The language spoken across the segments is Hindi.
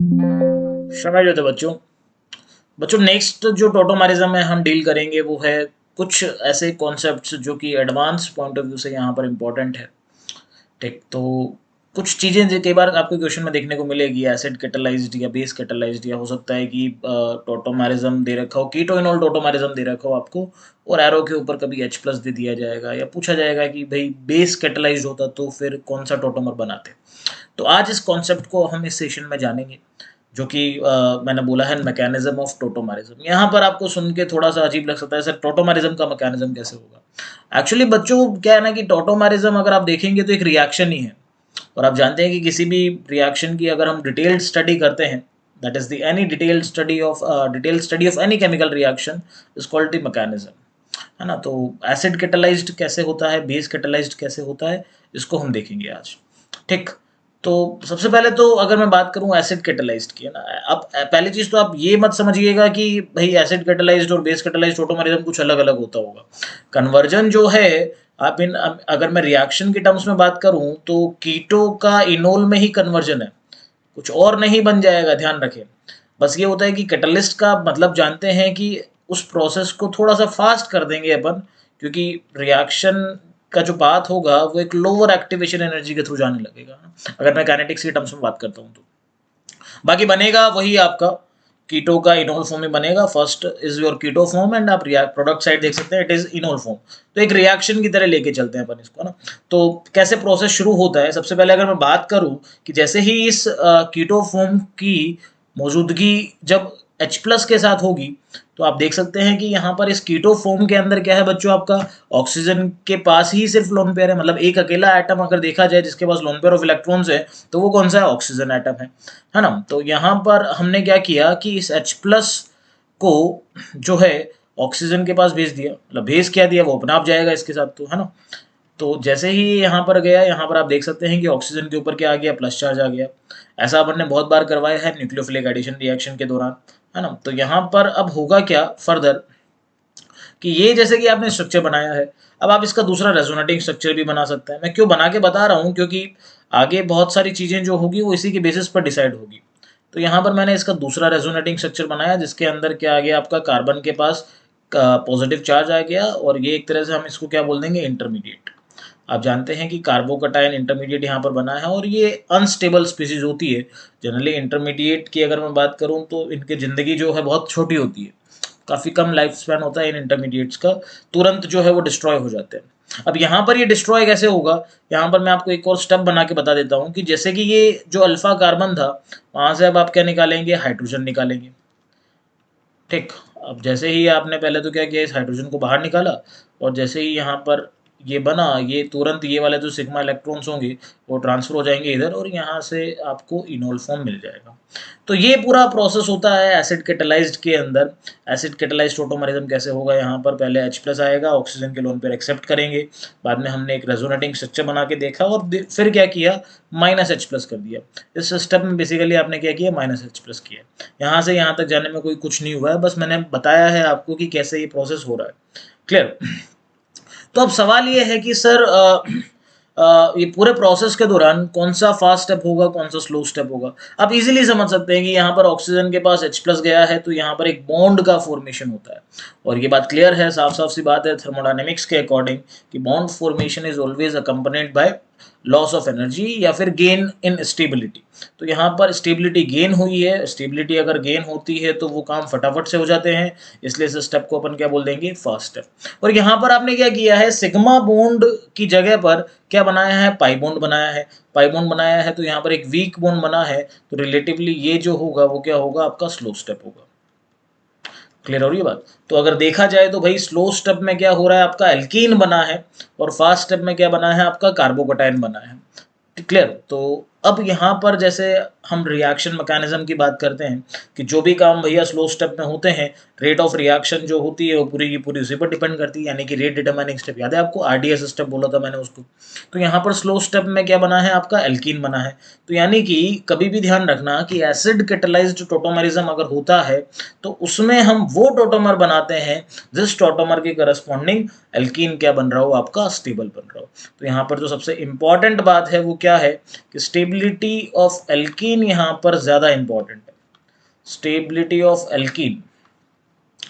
समझ रहे थे बच्चों। बच्चों नेक्स्ट जो टोटोमरिज्म में हम डील करेंगे वो है कुछ ऐसे कॉन्सेप्ट्स जो कि एडवांस पॉइंट ऑफ व्यू से यहाँ पर इम्पोर्टेंट है। ठीक, तो कुछ चीज़ें जो कई बार आपको क्वेश्चन में देखने को मिलेगी, एसिड कैटालाइज्ड या बेस कैटालाइज्ड, या हो सकता है कि टोटोमरिज्म दे रखा हो, कीटोइनोल टोटोमरिज्म दे रखा हो आपको, और एरो के ऊपर कभी H प्लस दे दिया जाएगा, या पूछा जाएगा कि भाई बेस कैटालाइज्ड होता तो फिर कौन सा टोटोमर बनाते। तो आज इस कॉन्सेप्ट को हम इस सेशन में जानेंगे, जो कि मैंने बोला है मैकेनिज्म ऑफ टोटोमरिज्म। यहाँ पर आपको सुन के थोड़ा सा अजीब लग सकता है, सर टोटोमरिज्म का मैकेनिज्म कैसे होगा। एक्चुअली बच्चों क्या है ना कि टोटोमरिज्म अगर आप देखेंगे तो एक रिएक्शन ही है, और आप जानते हैं कि किसी भी रिएक्शन की अगर हम डिटेल्ड स्टडी करते हैं, that is the any detailed study of any chemical reaction is called the mechanism, है ना। तो एसिड कैटालाइज्ड कैसे होता है, बेस कैटालाइज्ड कैसे होता है, इसको हम देखेंगे आज। ठीक, तो सबसे पहले तो अगर मैं बात करूं एसिड कैटालाइज्ड की, है ना। अब पहली चीज तो आप ये मत समझिएगा कि भाई एसिड कैटालाइज्ड और बेस कैटालाइज्ड ऑटोमेरिज्म कुछ अलग अलग होता होगा। कन्वर्जन जो है, आप इन अगर मैं रिएक्शन के टर्म्स में बात करूं तो कीटो का इनोल में ही कन्वर्जन है, कुछ और नहीं बन जाएगा, ध्यान रखें। बस ये होता है कि कैटलिस्ट का मतलब जानते हैं कि उस प्रोसेस को थोड़ा सा फास्ट कर देंगे अपन, क्योंकि रिएक्शन का जो पाथ होगा वो एक लोअर एक्टिवेशन एनर्जी के थ्रू जाने लगेगा, अगर मैं काइनेटिक्स के टर्म्स में बात करता हूँ तो। बाकी बनेगा वही आपका कीटो का इनोल फॉर्म में बनेगा। First is your keto form and आप प्रोडक्ट साइड देख सकते हैं, इट इज इनोल फॉर्म। तो एक रिएक्शन की तरह लेके चलते हैं अपन इसको ना। तो कैसे प्रोसेस शुरू होता है, सबसे पहले अगर मैं बात करूं कि जैसे ही इस कीटो फॉर्म की मौजूदगी जब H प्लस के साथ होगी, तो आप देख सकते हैं कि यहाँ पर इस कीटो फॉर्म के अंदर क्या है बच्चों, आपका ऑक्सीजन के पास ही सिर्फ लोन पेयर है। मतलब एक अकेला एटम अगर देखा जाए जिसके पास लोन पेयर ऑफ इलेक्ट्रॉन्स है, तो वो कौन सा है, ऑक्सीजन एटम है ना। तो यहाँ पर हमने क्या किया कि इस H प्लस को जो है ऑक्सीजन के पास भेज दिया। मतलब भेज क्या दिया, वो अपना आप जाएगा इसके साथ, तो है ना। तो जैसे ही यहाँ पर गया, यहाँ पर आप देख सकते हैं कि ऑक्सीजन के ऊपर क्या आ गया, प्लस चार्ज आ गया। ऐसा अपन ने बहुत बार करवाया है न्यूक्लियोफिलिक एडिशन रिएक्शन के दौरान, है ना। तो यहाँ पर अब होगा क्या फर्दर कि ये जैसे कि आपने स्ट्रक्चर बनाया है, अब आप इसका दूसरा रेजोनेटिंग स्ट्रक्चर भी बना सकते हैं। मैं क्यों बना के बता रहा हूँ, क्योंकि आगे बहुत सारी चीज़ें जो होगी वो इसी के बेसिस पर डिसाइड होगी। तो यहाँ पर मैंने इसका दूसरा रेजोनेटिंग स्ट्रक्चर बनाया, जिसके अंदर क्या आ गया, आपका कार्बन के पास पॉजिटिव चार्ज आ गया, और ये एक तरह से हम इसको क्या बोल देंगे, इंटरमीडिएट। आप जानते हैं कि कार्बोकटायन इंटरमीडिएट यहाँ पर बना है, और ये अनस्टेबल स्पीसीज होती है। जनरली इंटरमीडिएट की अगर मैं बात करूँ तो इनकी ज़िंदगी जो है बहुत छोटी होती है, काफ़ी कम लाइफ स्पैन होता है इन इंटरमीडिएट्स का, तुरंत जो है वो डिस्ट्रॉय हो जाते हैं। अब यहाँ पर ये डिस्ट्रॉय कैसे होगा, यहाँ पर मैं आपको एक और स्टेप बना के बता देता हूँ कि जैसे कि ये जो अल्फा कार्बन था, वहाँ से अब आप क्या निकालेंगे, हाइड्रोजन निकालेंगे। ठीक, अब जैसे ही आपने पहले तो क्या किया, इस हाइड्रोजन को बाहर निकाला, और जैसे ही यहाँ पर ये बना, ये तुरंत ये वाले जो सिग्मा इलेक्ट्रॉन्स होंगे वो ट्रांसफर हो जाएंगे इधर, और यहाँ से आपको इनोल फॉर्म मिल जाएगा। तो ये पूरा प्रोसेस होता है एसिड कैटालाइज्ड के अंदर। एसिड कैटालाइज्ड ऑटोमरिज्म कैसे होगा, यहाँ पर पहले H प्लस आएगा, ऑक्सीजन के लोन पर एक्सेप्ट करेंगे, बाद में हमने एक रेजोनेटिंग स्ट्रक्चर बना के देखा, और फिर क्या किया, माइनस H प्लस कर दिया। इस स्टेप में बेसिकली आपने क्या किया, माइनस H प्लस किया। यहाँ से यहाँ तक जाने में कोई कुछ नहीं हुआ है, बस मैंने बताया है आपको कि कैसे ये प्रोसेस हो रहा है। क्लियर। तो अब सवाल ये है कि सर ये पूरे प्रोसेस के दौरान कौन सा फास्ट स्टेप होगा, कौन सा स्लो स्टेप होगा। आप इजीली समझ सकते हैं कि यहाँ पर ऑक्सीजन के पास H प्लस गया है, तो यहाँ पर एक बॉन्ड का फॉर्मेशन होता है, और ये बात क्लियर है, साफ साफ सी बात है थर्मोडायनेमिक्स के अकॉर्डिंग कि bond formation is always accompanied by loss of energy या फिर गेन इन स्टेबिलिटी। तो यहाँ पर स्टेबिलिटी गेन हुई है, स्टेबिलिटी अगर गेन होती है तो वो काम फटाफट से हो जाते हैं, इसलिए इस स्टेप को अपन क्या बोल देंगे, फास्ट स्टेप। और यहाँ पर आपने क्या किया है, सिग्मा बॉन्ड की जगह पर क्या बनाया है, पाई बॉन्ड बनाया है। पाई बॉन्ड बनाया है तो यहाँ पर एक वीक बॉन्ड बना है, तो रिलेटिवली ये जो होगा वो क्या होगा, आपका स्लो स्टेप होगा। क्लियर हो रही है बात। तो अगर देखा जाए तो भाई स्लो स्टेप में क्या हो रहा है, आपका एल्कीन बना है, और फास्ट स्टेप में क्या बना है, आपका कार्बोकटायन बना है। क्लियर। तो अब यहाँ पर जैसे हम रिएक्शन मैकेनिज्म की बात करते हैं कि जो भी काम भैया स्लो स्टेप में होते हैं, रेट ऑफ रिएक्शन जो होती है वो पूरी की पूरी उसी पर डिपेंड करती है, यानी कि रेट डिटरमाइनिंग स्टेप। याद है आपको, आरडीएस स्टेप बोला था मैंने उसको। तो यहाँ पर स्लो स्टेप में क्या बना है, आपका एल्कीन बना है। तो यानी कि कभी भी ध्यान रखना कि एसिड कैटालाइज्ड टोटोमरिज्म अगर होता है तो उसमें हम वो टोटोमर बनाते हैं जिस टोटोमर के करस्पॉन्डिंग एल्कीन क्या बन रहा हो, आपका स्टेबल बन रहा हो। तो यहाँ पर जो सबसे इंपॉर्टेंट बात है वो क्या है कि स्टेबल स्टेबिलिटी ऑफ एल्कीन यहाँ पर ज़्यादा इंपॉर्टेंट है। स्टेबिलिटी ऑफ एल्कीन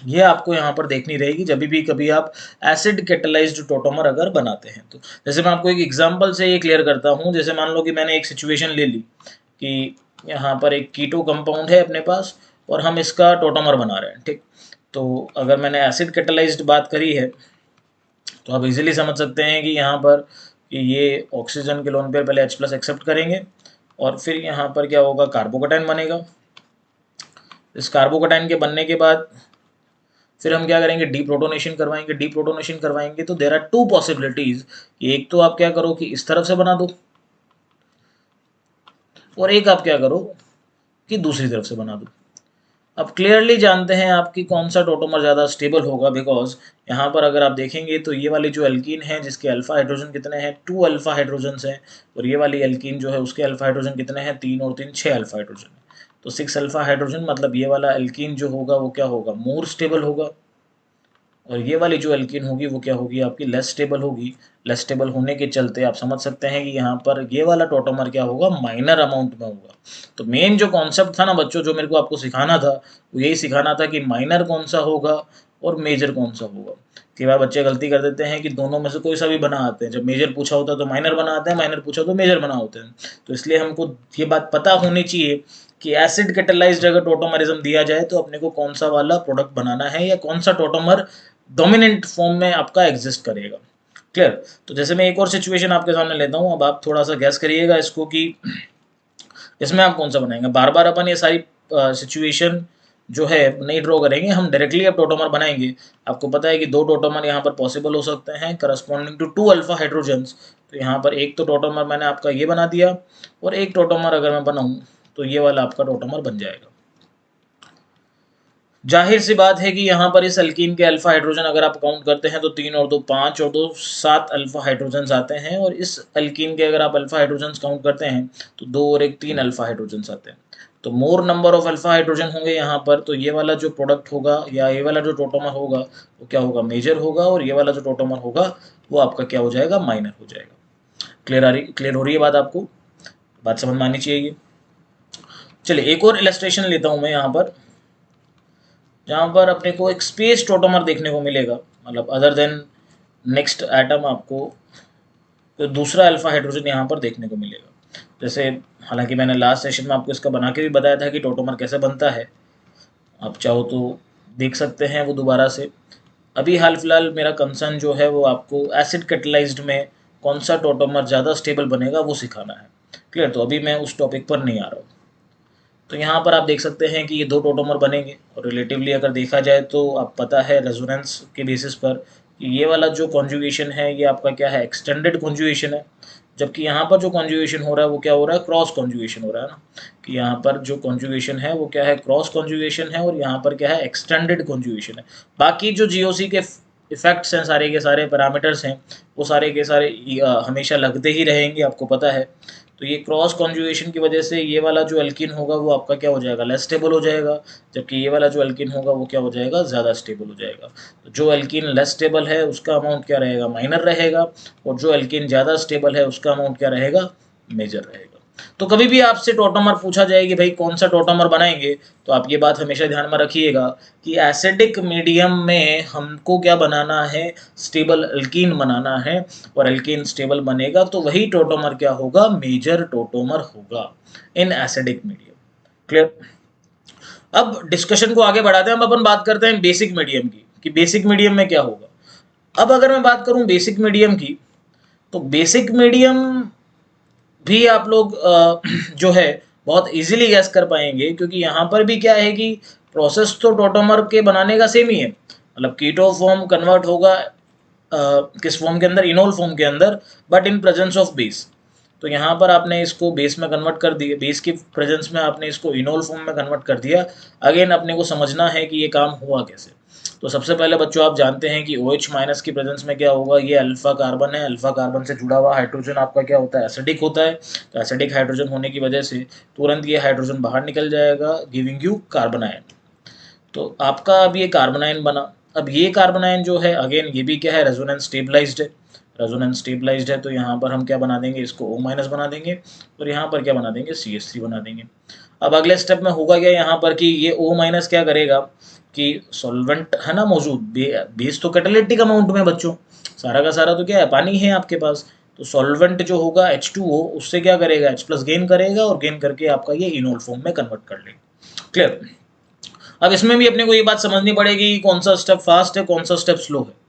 ये आपको यहाँ पर देखनी रहेगी जब भी कभी आप एसिड कैटलाइज्ड टोटोमर अगर बनाते हैं तो। जैसे मैं आपको एक एग्जांपल से ये क्लियर करता हूँ। जैसे मान लो कि मैंने एक सिचुएशन ले ली कि यहाँ पर एक कीटो कंपाउंड है अपने पास और हम इसका टोटोमर बना रहे हैं, ठीक। तो अगर मैंने एसिड कैटलाइज्ड बात करी है तो आप इजीली समझ सकते हैं कि यहाँ पर कि ये ऑक्सीजन के लोन पेयर पहले H+ एक्सेप्ट करेंगे और फिर यहाँ पर क्या होगा, कार्बोकटाइन बनेगा। इस कार्बोकटाइन के बनने के बाद फिर हम क्या करेंगे, डीप्रोटोनेशन करवाएंगे। डीप्रोटोनेशन करवाएंगे तो देयर आर टू पॉसिबिलिटीज, एक तो आप क्या करो कि इस तरफ से बना दो और एक आप क्या करो कि दूसरी तरफ से बना दो। अब क्लियरली जानते हैं आपकी कौन सा टोटोमर ज़्यादा स्टेबल होगा, बिकॉज यहाँ पर अगर आप देखेंगे तो ये वाली जो एल्कीन है जिसके अल्फा हाइड्रोजन कितने हैं, 2 अल्फा हाइड्रोजन हैं, और ये वाली एल्कीन जो है उसके अल्फा हाइड्रोजन कितने हैं, 3 और 3 6 अल्फा हाइड्रोजन है। तो 6 अल्फा हाइड्रोजन मतलब ये वाला एल्कीन जो होगा वो क्या होगा, मोर स्टेबल होगा, और ये वाली जो एल्कीन होगी वो क्या होगी, आपकी लेस स्टेबल होगी। लेस स्टेबल होने के चलते आप समझ सकते हैं कि यहाँ पर ये वाला टोटोमर क्या होगा, माइनर अमाउंट में होगा। तो मेन जो कॉन्सेप्ट था ना बच्चों, जो मेरे को आपको सिखाना था वो यही सिखाना था कि माइनर कौन सा होगा और मेजर कौन सा होगा। कई बार बच्चे गलती कर देते हैं कि दोनों में से कोई सा भी बना आते हैं, जब मेजर पूछा होता है तो माइनर बना आते हैं, माइनर पूछा तो मेजर बना होते हैं। तो इसलिए हमको ये बात पता होनी चाहिए कि एसिड कैटलाइज्ड अगर टोटोमरिज्म दिया जाए तो अपने को कौन सा वाला प्रोडक्ट बनाना है या कौन सा टोटोमर डोमिनेंट फॉर्म में आपका एग्जिस्ट करेगा। क्लियर। तो जैसे मैं एक और सिचुएशन आपके सामने लेता हूँ, अब आप थोड़ा सा गैस करिएगा इसको कि इसमें आप कौन सा बनाएंगे। बार बार अपन ये सारी सिचुएशन जो है नहीं ड्रॉ करेंगे, हम डायरेक्टली अब टोटोमर बनाएंगे। आपको पता है कि 2 टोटोमर यहाँ पर पॉसिबल हो सकते हैं करस्पॉन्डिंग टू 2 अल्फा हाइड्रोजन्स। तो यहाँ पर एक तो टोटोमर मैंने आपका ये बना दिया और एक टोटोमर अगर मैं बनाऊँ तो ये वाला आपका टोटोमर बन जाएगा। जाहिर सी बात है कि यहाँ पर इस अल्कीन के अल्फा हाइड्रोजन अगर आप काउंट करते हैं तो 3 और 2 5 और 2 7 अल्फा हाइड्रोजन आते हैं, और इस अल्कीन के अगर आप अल्फा हाइड्रोजन काउंट करते हैं तो 2 और 1 3 अल्फा हाइड्रोजन आते हैं। तो मोर नंबर ऑफ अल्फा हाइड्रोजन होंगे यहाँ पर, तो ये वाला जो प्रोडक्ट होगा या ये वाला जो टोटोमर होगा वो क्या होगा, मेजर होगा, और ये वाला जो टोटोमर होगा वो आपका क्या हो जाएगा, माइनर हो जाएगा। क्लियर हो रही है बात आपको, बात समझ में आनी चाहिए। चलिए एक और इलस्ट्रेशन लेता हूँ मैं यहाँ पर, जहाँ पर अपने को एक स्पेस टोटोमर देखने को मिलेगा, मतलब अदर देन नेक्स्ट एटम आपको तो दूसरा अल्फा हाइड्रोजन यहाँ पर देखने को मिलेगा। जैसे हालांकि मैंने लास्ट सेशन में आपको इसका बना के भी बताया था कि टोटोमर कैसे बनता है, आप चाहो तो देख सकते हैं वो दोबारा से। अभी हाल फिलहाल मेरा कंसर्न जो है वो आपको एसिड कैटलाइज्ड में कौन सा टोटोमर ज़्यादा स्टेबल बनेगा वो सिखाना है। क्लियर। तो अभी मैं उस टॉपिक पर नहीं आ रहा हूँ। तो यहाँ पर आप देख सकते हैं कि ये 2 टोटोमर बनेंगे, और रिलेटिवली अगर देखा जाए तो आप पता है रेजोनेंस के बेसिस पर कि ये वाला जो कॉन्जुगेशन है ये आपका क्या है, एक्सटेंडेड कॉन्जुगेशन है, जबकि यहाँ पर जो कॉन्जुगेशन हो रहा है वो क्या हो रहा है, क्रॉस कॉन्जुगेशन हो रहा है ना, कि यहाँ पर जो कॉन्जुगेशन है वो क्या है, क्रॉस कॉन्जुगेशन है, और यहाँ पर क्या है, एक्सटेंडेड कॉन्जुगेशन है। बाकी जो जीओसी के इफेक्ट्स हैं, सारे के सारे पैरामीटर्स हैं, वो सारे के सारे हमेशा लगते ही रहेंगे, आपको पता है। तो ये क्रॉस कॉन्जुगेशन की वजह से ये वाला जो एल्कीन होगा वो आपका क्या हो जाएगा, लेस स्टेबल हो जाएगा, जबकि ये वाला जो एल्कीन होगा वो क्या हो जाएगा, ज़्यादा स्टेबल हो जाएगा। तो जो एल्कीन लेस स्टेबल है उसका अमाउंट क्या रहेगा, माइनर रहेगा, और जो एल्कीन ज़्यादा स्टेबल है उसका अमाउंट क्या रहेगा, मेजर रहेगा। तो कभी भी आपसे टोटोमर पूछा जाए कि भाई कौन सा टोटोमर बनाएंगे, तो आप ये बात हमेशा ध्यान में रखिएगा कि एसिडिक मीडियम में हमको क्या बनाना है, स्टेबल एल्कीन बनाना है, और एल्कीन स्टेबल बनेगा तो वही टोटोमर क्या होगा, मेजर टोटोमर होगा इन एसिडिक मीडियम। क्लियर। अब डिस्कशन को आगे बढ़ाते हैं, अब अपन बात करते हैं बेसिक मीडियम की, कि बेसिक मीडियम में क्या होगा। अब अगर मैं बात करूं बेसिक मीडियम की, तो बेसिक मीडियम भी आप लोग जो है बहुत इजीली गैस कर पाएंगे, क्योंकि यहाँ पर भी क्या है कि प्रोसेस तो टोटोमर के बनाने का सेम ही है, मतलब कीटो फॉर्म कन्वर्ट होगा किस फॉर्म के अंदर, इनोल फॉर्म के अंदर, but in presence of base. तो यहाँ पर आपने इसको बेस में कन्वर्ट कर दिया, बेस की प्रेजेंस में आपने इसको इनोल फॉर्म में कन्वर्ट कर दिया। अगेन अपने को समझना है कि ये काम हुआ कैसे। तो सबसे पहले बच्चों आप जानते हैं कि OH माइनस की प्रेजेंस में क्या होगा, ये अल्फा कार्बन है, अल्फा कार्बन से जुड़ा हुआ हाइड्रोजन आपका क्या होता है, एसिडिक होता है। तो एसिडिक हाइड्रोजन होने की वजह से तुरंत ये हाइड्रोजन बाहर निकल जाएगा, गिविंग यू कार्बन आयन। तो आपका अब ये कार्बन आयन बना। अब ये कार्बन आयन जो है अगेन ये भी क्या है, रेजोनेंस स्टेबलाइज्ड है। रेजोनेंस स्टेबलाइज्ड है, तो यहाँ पर हम क्या बना देंगे, इसको O माइनस बना देंगे और यहाँ पर क्या बना देंगे, CH3 बना देंगे। अब अगले स्टेप में होगा क्या यहाँ पर कि ये O माइनस क्या करेगा कि सॉल्वेंट है ना मौजूद, बेस तो कैटालिटिक अमाउंट में बच्चों, सारा का सारा तो क्या है, पानी है आपके पास, तो सॉल्वेंट जो होगा H2O उससे क्या करेगा, H प्लस गेन करेगा और गेन करके आपका ये इनोल फॉर्म में कन्वर्ट कर लेगा। क्लियर। अब इसमें भी अपने को ये बात समझनी पड़ेगी कौन सा स्टेप फास्ट है, कौन सा स्टेप स्लो है।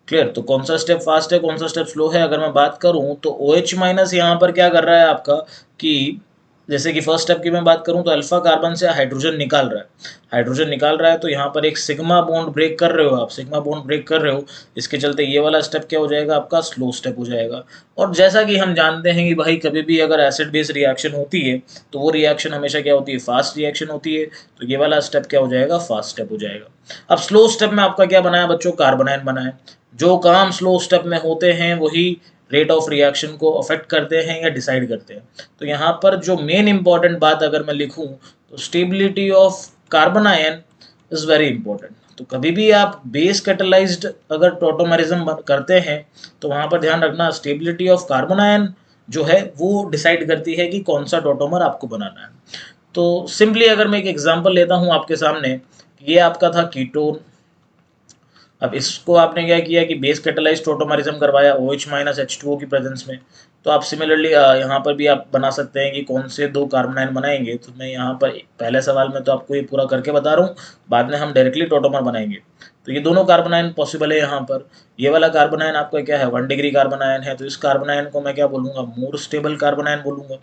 क्लियर। तो कौन सा स्टेप फास्ट है, कौन सा स्टेप स्लो है, अगर मैं बात करूं तो OH माइनस यहाँ पर क्या कर रहा है आपका कि जैसे कि फर्स्ट स्टेप की मैं बात करूं तो अल्फा कार्बन से हाइड्रोजन निकाल रहा है, हाइड्रोजन निकाल रहा है, तो यहाँ पर एक सिग्मा बॉन्ड ब्रेक कर रहे हो आप, सिग्मा बॉन्ड ब्रेक कर रहे हो, इसके चलते ये वाला स्टेप क्या हो जाएगा आपका, स्लो स्टेप हो जाएगा। और जैसा कि हम जानते हैं कि भाई कभी भी अगर एसिड बेस रिएक्शन होती है तो वो रिएक्शन हमेशा क्या होती है, फास्ट रिएक्शन होती है, तो ये वाला स्टेप क्या हो जाएगा, फास्ट स्टेप हो जाएगा। अब स्लो स्टेप में आपका क्या बनाया बच्चों, कार्बोनाइन बनाया। जो काम स्लो स्टेप में होते हैं वही रेट ऑफ रिएक्शन को अफेक्ट करते हैं या डिसाइड करते हैं। तो यहाँ पर जो मेन इंपॉर्टेंट बात अगर मैं लिखूं तो stability of carbon ion is very important. तो कभी भी आप बेस कैटलाइज्ड अगर टॉटोमेरिज्म करते हैं तो वहाँ पर ध्यान रखना स्टेबिलिटी ऑफ कार्बन आयन जो है वो डिसाइड करती है कि कौन सा टॉटोमर आपको बनाना है। तो सिंपली अगर मैं एक एग्जांपल लेता हूँ आपके सामने, ये आपका था कीटोन। अब इसको आपने क्या किया कि बेस कैटलाइज्ड टोटोमरिज्म करवाया OH माइनस H2O की प्रेजेंस में। तो आप सिमिलरली यहाँ पर भी आप बना सकते हैं कि कौन से दो कार्बन आयन बनाएंगे। तो मैं यहाँ पर पहले सवाल में तो आपको ये पूरा करके बता रहा हूँ, बाद में हम डायरेक्टली टोटोमर बनाएंगे। तो ये दोनों कार्बन आयन पॉसिबल है यहाँ पर। ये वाला कार्बन आयन आपका क्या है, 1 डिग्री कार्बन आयन है, तो इस कार्बन आयन को मैं क्या बोलूँगा, मोर स्टेबल कार्बन आयन बोलूँगा।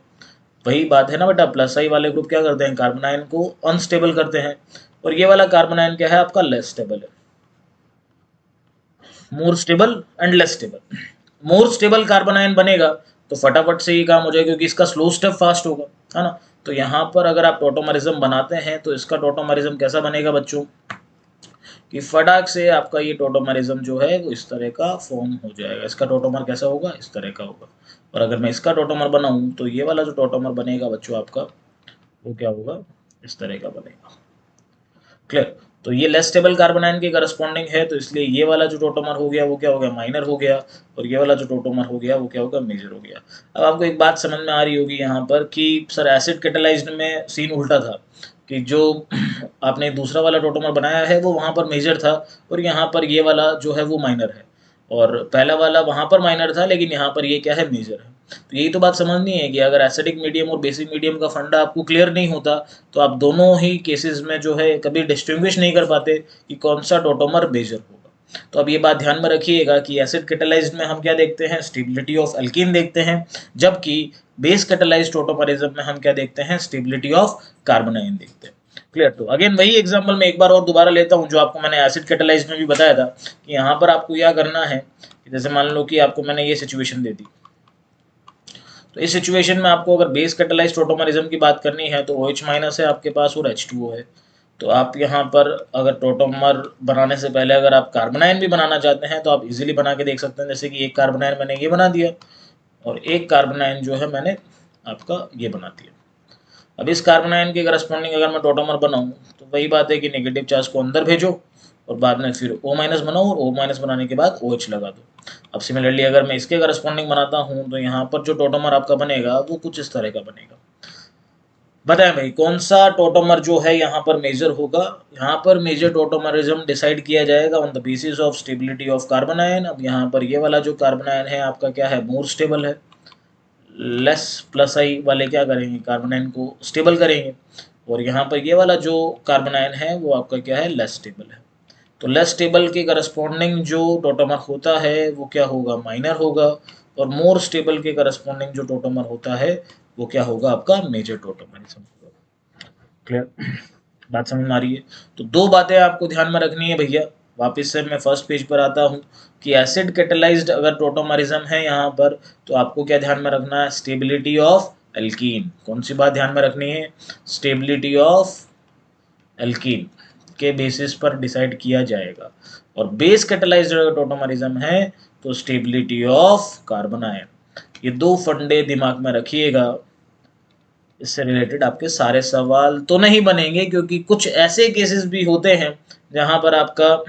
वही बात है ना बेटा, प्लस आई वाले ग्रुप क्या करते हैं, कार्बन आयन को अनस्टेबल करते हैं, और ये वाला कार्बन आयन क्या है आपका, लेस स्टेबल है। More stable and less stable. More stable carbon ion बनेगा तो फटाफट से ये काम हो जाएगा क्योंकि इसका स्लो स्टेप फास्ट होगा, है ना। तो यहाँ पर अगर आप टोटोमरिज्म बनाते हैं तो इसका टोटोमरिज्म कैसा बनेगा बच्चों कि फटाक से आपका ये टोटोमरिज्म जो है वो इस तरह का फॉर्म हो जाएगा। इसका टोटोमर कैसा होगा, इस तरह का होगा। और अगर मैं इसका टोटोमर बनाऊं तो ये वाला जो टोटोमर बनेगा बच्चों आपका वो क्या होगा, इस तरह का बनेगा। क्लियर। तो ये लेस स्टेबल कार्बन आयन के करस्पॉन्डिंग है, तो इसलिए ये वाला जो टोटोमर हो गया वो क्या हो गया, माइनर हो गया, और ये वाला जो टोटोमर हो गया वो क्या होगा, मेजर हो गया। अब आपको एक बात समझ में आ रही होगी यहाँ पर कि सर एसिड कैटालाइज्ड में सीन उल्टा था कि जो आपने दूसरा वाला टोटोमर बनाया है वो वहाँ पर मेजर था और यहाँ पर ये वाला जो है वो माइनर है, और पहला वाला वहाँ पर माइनर था लेकिन यहाँ पर ये क्या है, मेजर है। तो यही तो बात समझनी है कि अगर एसिडिक मीडियम और बेसिक मीडियम का फंडा आपको क्लियर नहीं होता तो आप दोनों ही केसेस में जो है कभी डिस्टिंग्विश नहीं कर पाते कि कौन सा टोटोमर मेजर होगा। तो अब ये बात ध्यान में रखिएगा कि एसिड कैटालाइज्ड में हम क्या देखते हैं, स्टेबिलिटी ऑफ एल्कीन देखते हैं, जबकि बेस कैटालाइज्ड टोटोमरिज्म में हम क्या देखते हैं, स्टेबिलिटी ऑफ कार्बन आयन देखते हैं। क्लियर। तो अगेन वही एग्जांपल मैं एक बार और दोबारा लेता हूं जो आपको मैंने एसिड कैटालाइज्ड में भी बताया था कि यहाँ पर आपको क्या करना है, जैसे मान लो कि आपको मैंने ये सिचुएशन दे दी, तो इस सिचुएशन में आपको अगर बेस कैटालाइज्ड टोटोमरिज्म की बात करनी है तो OH माइनस है आपके पास और H2O है। तो आप यहाँ पर अगर टोटोमर बनाने से पहले अगर आप कार्बन आयन भी बनाना चाहते हैं तो आप इजीली बना के देख सकते हैं। जैसे कि एक कार्बन आयन मैंने ये बना दिया और एक कार्बन आयन जो है मैंने आपका ये बना दिया। अब इस कार्बन आयन के करस्पॉन्डिंग अगर मैं टोटोमर बनाऊँ तो वही बात है कि नेगेटिव चार्ज को अंदर भेजो और बाद में फिर O माइनस बनाओ और O माइनस बनाने के बाद OH लगा दो। अब सिमिलरली अगर मैं इसके करस्पॉन्डिंग बनाता हूँ तो यहाँ पर जो टोटोमर आपका बनेगा वो कुछ इस तरह का बनेगा। बताएं भाई कौन सा टोटोमर जो है यहाँ पर मेजर होगा। यहाँ पर मेजर टोटोमरिज्म डिसाइड किया जाएगा on the basis of stability of carbon ion. अब यहाँ पर ये वाला जो कार्बन आयन है आपका क्या है, मोर स्टेबल है। लेस प्लस आई वाले क्या करेंगे, कार्बन आयन को स्टेबल करेंगे, और यहाँ पर ये वाला जो कार्बन आयन है वो आपका क्या है, लेस स्टेबल है। तो लेस स्टेबल के करस्पॉन्डिंग जो टोटोमर होता है वो क्या होगा, माइनर होगा, और मोर स्टेबल के करस्पॉन्डिंग जो टोटोमर होता है वो क्या होगा, आपका मेजर टोटोमरिज्म होगा। क्लियर, बात समझ में आ रही है। तो दो बातें आपको ध्यान में रखनी है भैया। वापस से मैं फर्स्ट पेज पर आता हूँ कि एसिड कैटालाइज्ड अगर टोटोमरिज्म है यहाँ पर तो आपको क्या ध्यान में रखना है, स्टेबिलिटी ऑफ एल्कीन। कौन सी बात ध्यान में रखनी है, स्टेबिलिटी ऑफ एल्कीन के बेसिस पर डिसाइड किया जाएगा। और बेस कैटालाइज्ड अगर टोटोमरिज्म है तो स्टेबिलिटी ऑफ कार्बन आयन। ये दो फंडे दिमाग में रखिएगा, इससे रिलेटेड आपके सारे सवाल तो नहीं बनेंगे क्योंकि कुछ ऐसे केसेस भी होते हैं जहां पर आपका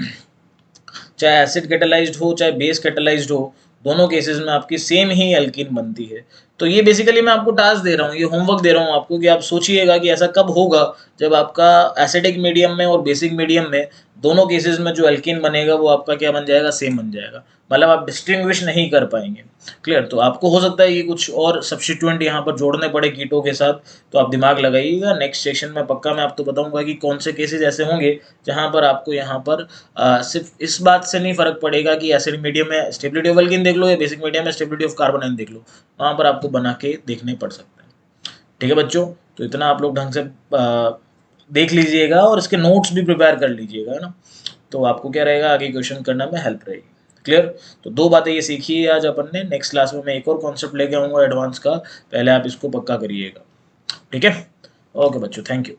चाहे एसिड कैटालाइज्ड हो चाहे बेस कैटालाइज्ड हो, दोनों केसेस में आपकी सेम ही एल्कीन बनती है। तो ये बेसिकली मैं आपको टास्क दे रहा हूँ, ये होमवर्क दे रहा हूँ आपको कि आप सोचिएगा कि ऐसा कब होगा जब आपका एसिडिक मीडियम में और बेसिक मीडियम में दोनों केसेस में जो एल्कीन बनेगा वो आपका क्या बन जाएगा, सेम बन जाएगा। मतलब आप डिस्टिंग्विश नहीं कर पाएंगे। क्लियर? तो आपको हो सकता है कि कुछ और सब्स्टिट्यूएंट यहाँ पर जोड़ने पड़े कीटो के साथ, तो आप दिमाग लगाइएगा। नेक्स्ट सेशन में पक्का मैं आपको बताऊंगा कि कौन से केसेस ऐसे होंगे जहाँ पर आपको यहाँ पर सिर्फ इस बात से नहीं फर्क पड़ेगा कि एसिडिक मीडियम में स्टेबिलिटी ऑफ एल्कीन देख लो या बेसिक मीडियम में स्टेबिलिटी ऑफ कार्बोनाइन देख लो, वहाँ पर आपको बना के देखने पड़ सकते हैं। ठीक है बच्चों, तो इतना आप लोग ढंग से देख लीजिएगा और इसके नोट्स भी प्रिपेयर कर लीजिएगा, है ना। तो आपको क्या रहेगा, आगे क्वेश्चन करने में हेल्प रहेगी। क्लियर? तो दो बातें ये सीखी है आज अपन ने। नेक्स्ट क्लास में मैं एक और कॉन्सेप्ट लेके आऊँगा एडवांस का, पहले आप इसको पक्का करिएगा। ठीक है? ओके बच्चों, थैंक यू।